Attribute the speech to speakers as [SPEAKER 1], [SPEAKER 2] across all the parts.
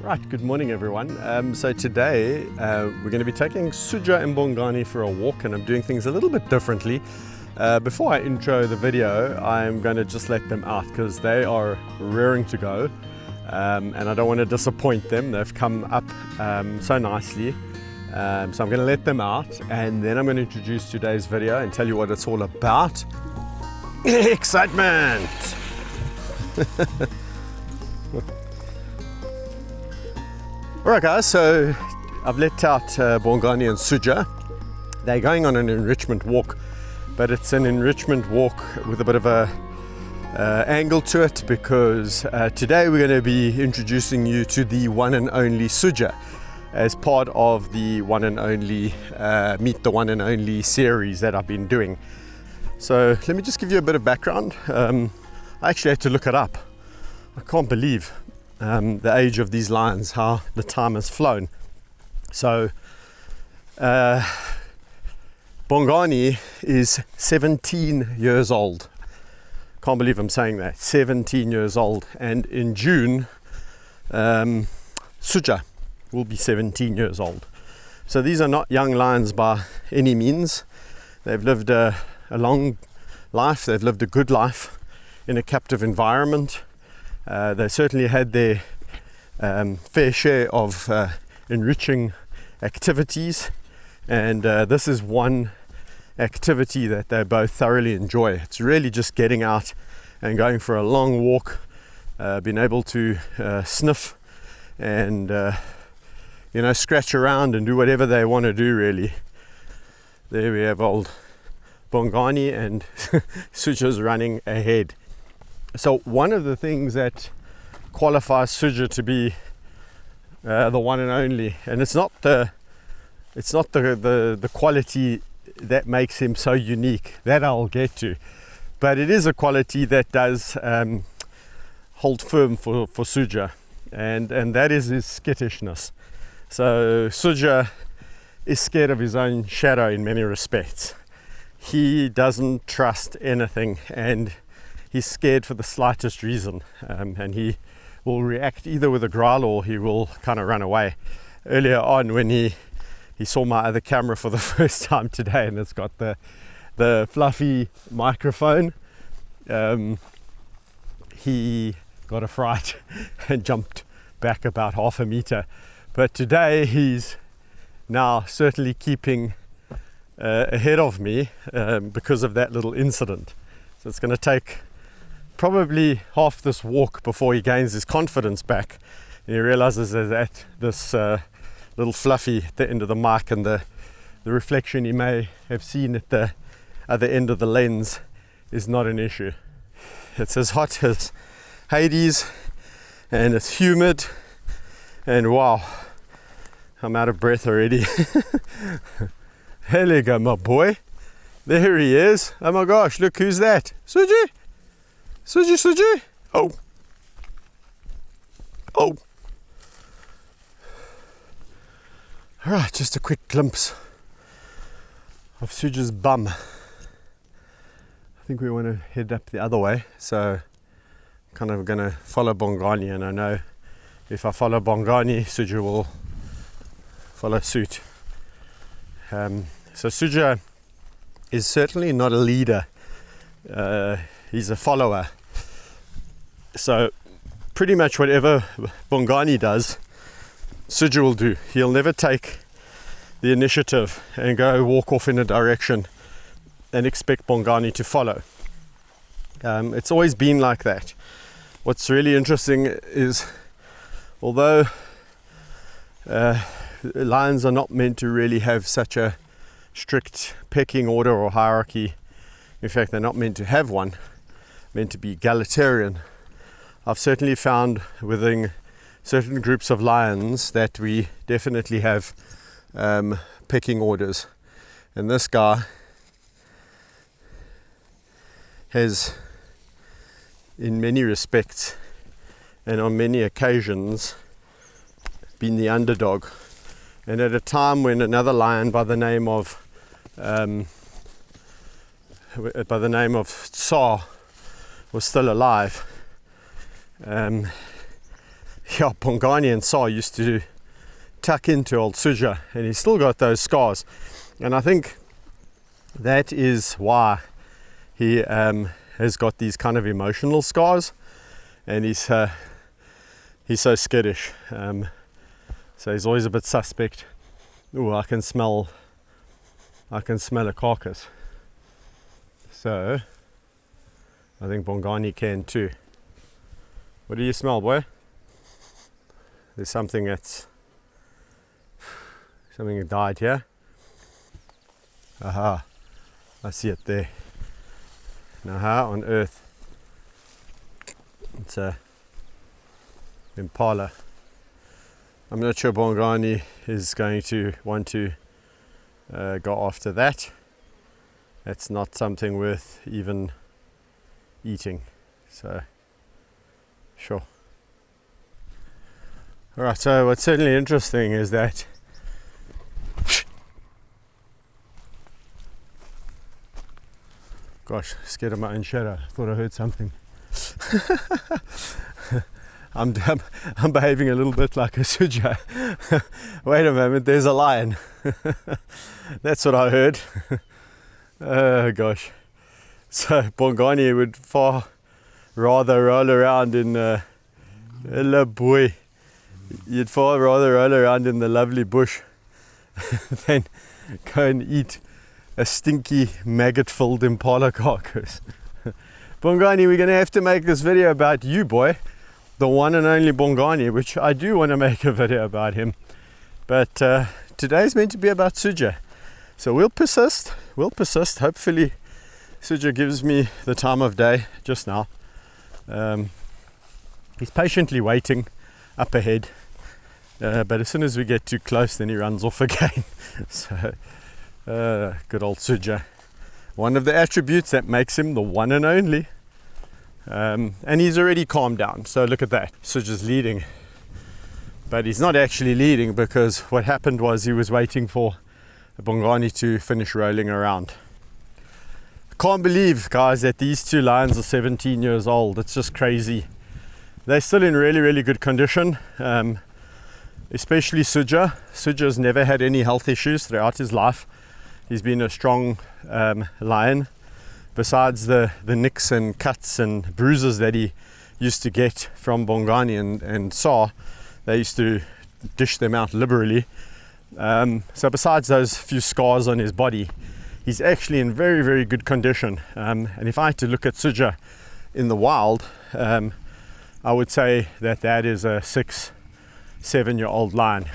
[SPEAKER 1] Right, good morning everyone. So today we're going to be taking Suja and Bongani for a walk, and I'm doing things a little bit differently. Before I intro the video, I'm going to just let them out because they are rearing to go, and I don't want to disappoint them. They've come up so nicely, so I'm going to let them out, and then I'm going to introduce today's video and tell you what it's all about. Excitement! Alright guys, so I've let out Bongani and Suja. They're going on an enrichment walk, but it's an enrichment walk with a bit of a angle to it, because today we're going to be introducing you to the one and only Suja as part of the one and only Meet the One and Only series that I've been doing. So let me just give you a bit of background. I actually had to look it up. I can't believe the age of these lions, how the time has flown. So Bongani is 17 years old. Can't believe I'm saying that, 17 years old. And in June, Suja will be 17 years old. So these are not young lions by any means. They've lived a long life, they've lived a good life in a captive environment. They certainly had their fair share of enriching activities, and this is one activity that they both thoroughly enjoy. It's really just getting out and going for a long walk, being able to sniff and scratch around and do whatever they want to do, really. There we have old Bongani, and Suja's running ahead. So one of the things that qualifies Suja to be the one and only, and it's not the quality that makes him so unique, that I'll get to, but it is a quality that does hold firm for Suja, and that is his skittishness. So Suja is scared of his own shadow in many respects. He doesn't trust anything, and he's scared for the slightest reason, and he will react either with a growl or he will kind of run away. Earlier on, when he saw my other camera for the first time today, and it's got the fluffy microphone, he got a fright and jumped back about half a meter. But today he's now certainly keeping ahead of me because of that little incident. So it's going to take probably half this walk before he gains his confidence back, and he realizes that this little fluffy at the end of the mic and the reflection he may have seen at the other end of the lens is not an issue. It's as hot as Hades, and it's humid, and wow, I'm out of breath already. There you go, my boy. There he is. Oh my gosh, look, who's that? Suji? Suji? Oh. Alright, just a quick glimpse of Suja's bum. I think we want to head up the other way, so kind of going to follow Bongani, and I know if I follow Bongani, Suja will follow suit. So Suja is certainly not a leader. He's a follower. So pretty much whatever Bongani does, Suja will do. He'll never take the initiative and go walk off in a direction and expect Bongani to follow. It's always been like that. What's really interesting is, although lions are not meant to really have such a strict pecking order or hierarchy, in fact they're not meant to have one, meant to be egalitarian, I've certainly found within certain groups of lions that we definitely have pecking orders, and this guy has, in many respects and on many occasions, been the underdog. And at a time when another lion by the name of Tsar was still alive, yeah, Bongani and Sa used to tuck into old Suja, and he's still got those scars. And I think that is why he has got these kind of emotional scars, and he's so skittish. So he's always a bit suspect. Oh, I can smell a carcass. So I think Bongani can too. What do you smell, boy? There's something that died here. Aha, I see it there. Now how on earth? It's a impala. I'm not sure Bongani is going to want to go after that. That's not something worth even eating. So, sure. Alright, so what's certainly interesting is that gosh, scared of my own shadow. Thought I heard something. I'm behaving a little bit like a Suja. Wait a moment, there's a lion. That's what I heard. Oh gosh. So Bongani would far rather roll around in hello boy. You'd far rather roll around in the lovely bush than go and eat a stinky maggot-filled impala carcass. Bongani, we're going to have to make this video about you, boy. The one and only Bongani, which I do want to make a video about him. But today's meant to be about Suja. So we'll persist. Hopefully Suja gives me the time of day just now. He's patiently waiting up ahead. But as soon as we get too close, then he runs off again. So, good old Suja. One of the attributes that makes him the one and only. And he's already calmed down. So look at that. Suja's leading. But he's not actually leading, because what happened was he was waiting for Bongani to finish rolling around. Can't believe, guys, that these two lions are 17 years old. It's just crazy. They're still in really, really good condition. Especially Suja. Suja's never had any health issues throughout his life. He's been a strong lion. Besides the nicks and cuts and bruises that he used to get from Bongani and Sa, they used to dish them out liberally. So besides those few scars on his body, he's actually in very, very good condition. And if I had to look at Suja in the wild, I would say that is a 6-7-year-old lion.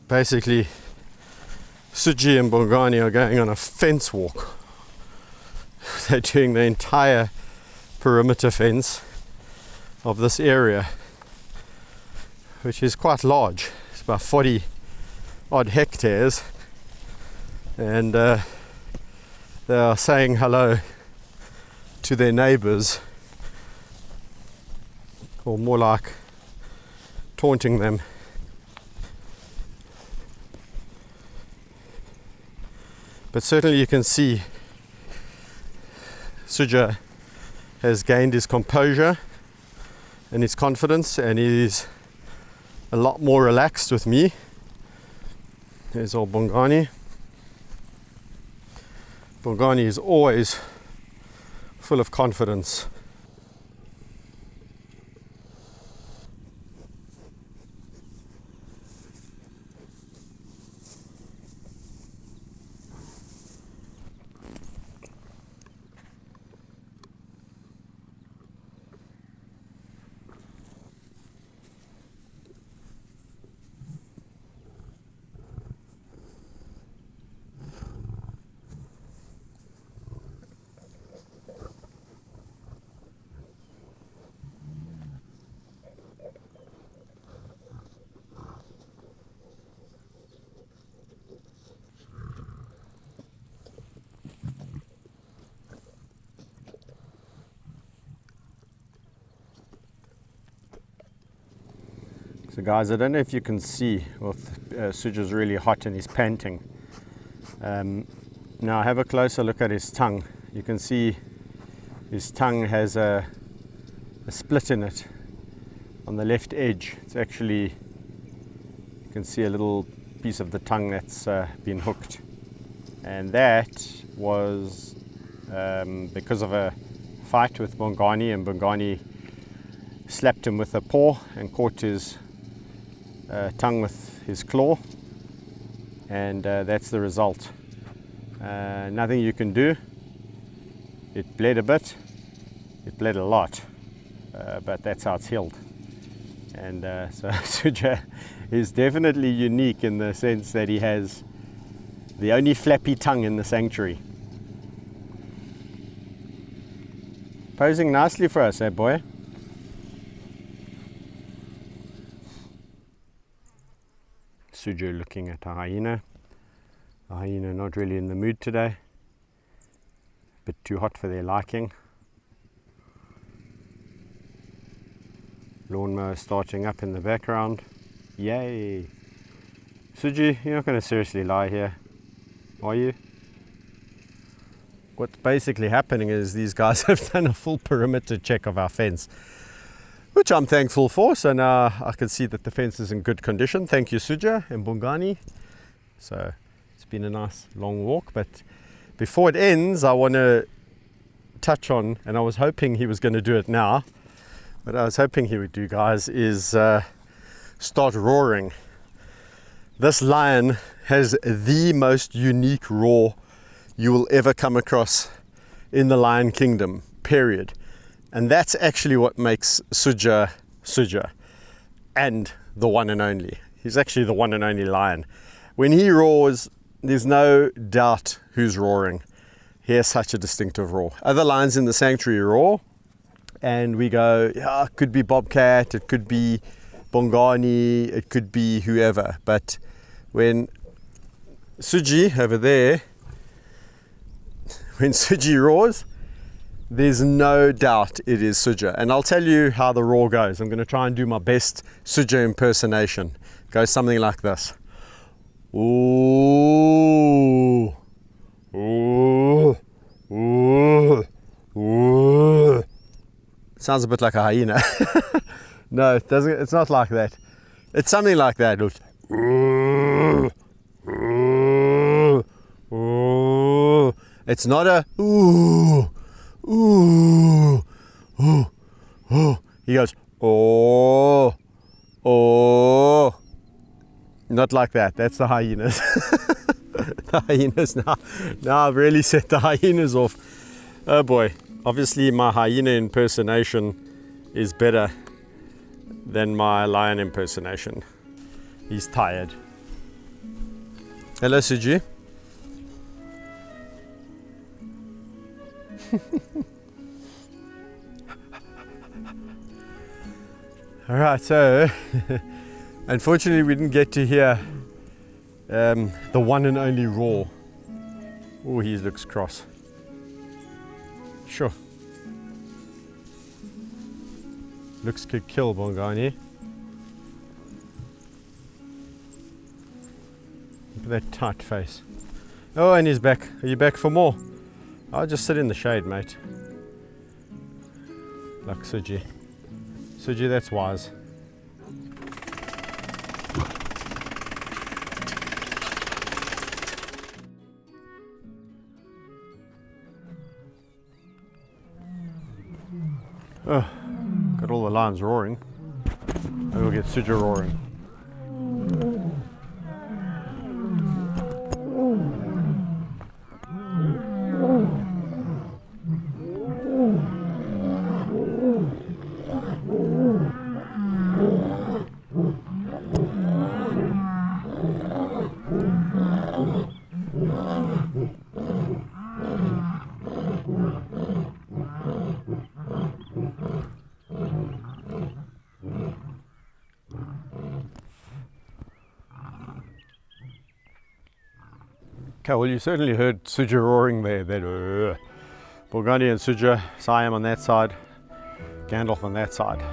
[SPEAKER 1] Basically, Suji and Bongani are going on a fence walk. They're doing the entire perimeter fence of this area, which is quite large. It's about 40 odd hectares, and they are saying hello to their neighbors, or more like taunting them. But certainly you can see Suja has gained his composure and his confidence, and he's a lot more relaxed with me. There's old Bongani. Bongani is always full of confidence. So guys, I don't know if you can see, well, Suja's really hot and he's panting. Now have a closer look at his tongue. You can see his tongue has a split in it on the left edge. It's actually, you can see a little piece of the tongue that's been hooked. And that was because of a fight with Bongani, and Bongani slapped him with a paw and caught his tongue with his claw, and that's the result. Nothing you can do. It bled a bit, it bled a lot, but that's how it's healed. And so Suja is definitely unique in the sense that he has the only flappy tongue in the sanctuary. Posing nicely for us, eh boy? Suja looking at a hyena. The hyena not really in the mood today. A bit too hot for their liking. Lawnmower starting up in the background. Yay! Suji, you're not going to seriously lie here, are you? What's basically happening is these guys have done a full perimeter check of our fence, which I'm thankful for. So now I can see that the fence is in good condition. Thank you, Suja and Bongani. So it's been a nice long walk, but before it ends, I want to touch on, and I was hoping he was going to do it now, what I was hoping he would do, guys, is start roaring. This lion has the most unique roar you will ever come across in the lion kingdom, period. And that's actually what makes Suja Suja, and the one and only. He's actually the one and only lion. When he roars, there's no doubt who's roaring. He has such a distinctive roar. Other lions in the sanctuary roar, and we go, yeah, it could be Bobcat, it could be Bongani, it could be whoever. But when Suji over there, when Suji roars, there's no doubt it is Suja. And I'll tell you how the roar goes. I'm going to try and do my best Suja impersonation. It goes something like this. Ooh, ooh, ooh, ooh. Sounds a bit like a hyena. No, it doesn't. It's not like that. It's something like that. Ooh, ooh, ooh. It's not a ooh, ooh, ooh, ooh. He goes, oh, oh. Not like that. That's the hyenas. The hyenas now. Now I've really set the hyenas off. Oh boy. Obviously my hyena impersonation is better than my lion impersonation. He's tired. Hello, Suji. All right, so unfortunately we didn't get to hear the one and only roar. Oh, he looks cross. Sure. Looks could kill Bongani. Look at that tight face. Oh, and he's back. Are you back for more? I'll just sit in the shade, mate. Like Suji. Suji, that's wise. Oh, got all the lions roaring. Maybe we'll get Suja roaring. Okay, well, you certainly heard Suja roaring there. Bongani and Suja, Siam on that side, Gandalf on that side.